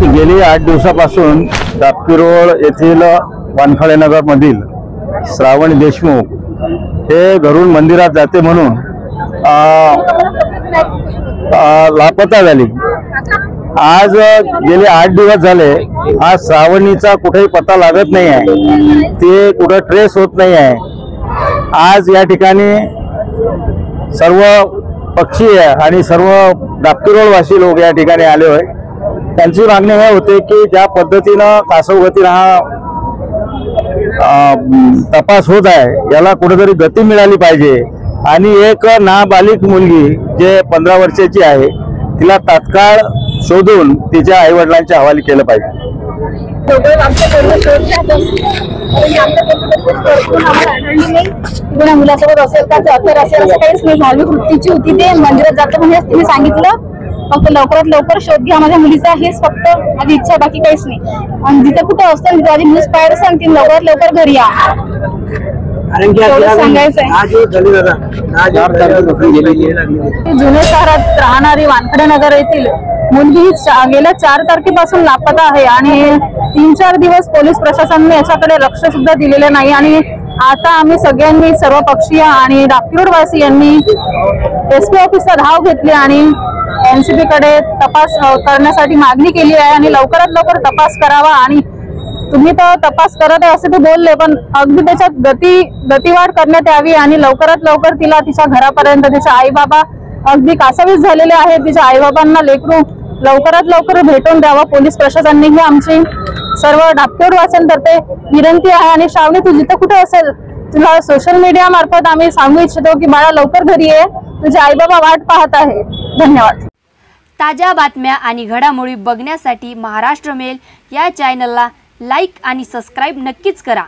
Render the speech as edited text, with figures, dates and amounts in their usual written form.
गेली 8 दिवसापासून दापकीरोड येथील वानखळे नगर मधील श्रावणी देशमुख हे घरून मंदिरात जाते म्हणून लापता झाली। आज गेले 8 दिवस झाले आज श्रावणीचा कुठेही पत्ता लागत नाही आहे, ते कुठे ट्रेस होत नाही आहे। आज या ठिकाणी सर्व पक्षी आणि सर्व दापकीरोडवासी लोक या ठिकाणी आले होते। त्यांची मागणी हे होते की ज्या पद्धतीनं कासवगतीनं हा तपास होत आहे याला कुठेतरी गती मिळाली पाहिजे आणि एक नाबालिग मुलगी जे 15 वर्षाची आहे तिला तात्काळ शोधून तिच्या आईवडिलांच्या हवाली केलं पाहिजे। मुलासोबत असेल का अखेर असेल असं काहीच नाही झाली, वृत्तीची होती ते मंदिरात जातं म्हणजे तिने सांगितलं फक्त लवकरात लवकर शोध घ्या माझ्या मुलीचा, हेच फक्त माझी इच्छा, बाकी काहीच नाही। आणि जिथे कुठं असतं तिथे माझी न्यूज पाहायला सांगतील लवकरात लवकर घरी या सांगायचंय। जुने शहरात राहणारी वानखडे नगर येथील मुलगी गेल्या 4 तारखेपासून लापता आहे आणि 3-4 दिवस पोलीस प्रशासनाने याच्याकडे लक्ष सुद्धा दिलेले नाही। आणि आता आम्ही सगळ्यांनी सर्व पक्षीय आणि दापकीरोडवासी यांनी SP ऑफिसला धाव घेतली आणि NCP कडे तपास करण्यासाठी मागणी केली आहे आणि लवकरात लवकर तपास करावा। आणि तुम्ही तर तपास करत आहे असे ते बोलले, पण अगदी त्याच्यात गतिवाढ करण्यात यावी आणि लवकरात लवकर तिला तिच्या घरापर्यंत, तिच्या आई बाबा अगदी कासावीस झालेले आहेत, तिच्या आई बाबांना लेकरू लवकरात लवकर भेटून द्यावा पोलीस प्रशासनाने, ही आमची सर्व दापकीरोडवासीयांतर्फे विनंती आहे। आणि श्रावणी तू जिथे कुठे असेल तुला सोशल मीडिया मार्फत आम्ही सांगू इच्छितो की बाळा लवकर घरी ये, तुझे आई बाबा वाट पाहत आहे। धन्यवाद। ताज्या बातम्या आणि घडामोडी बघण्यासाठी महाराष्ट्र मेल या चॅनलला लाईक आणि सबस्क्राईब नक्कीच करा।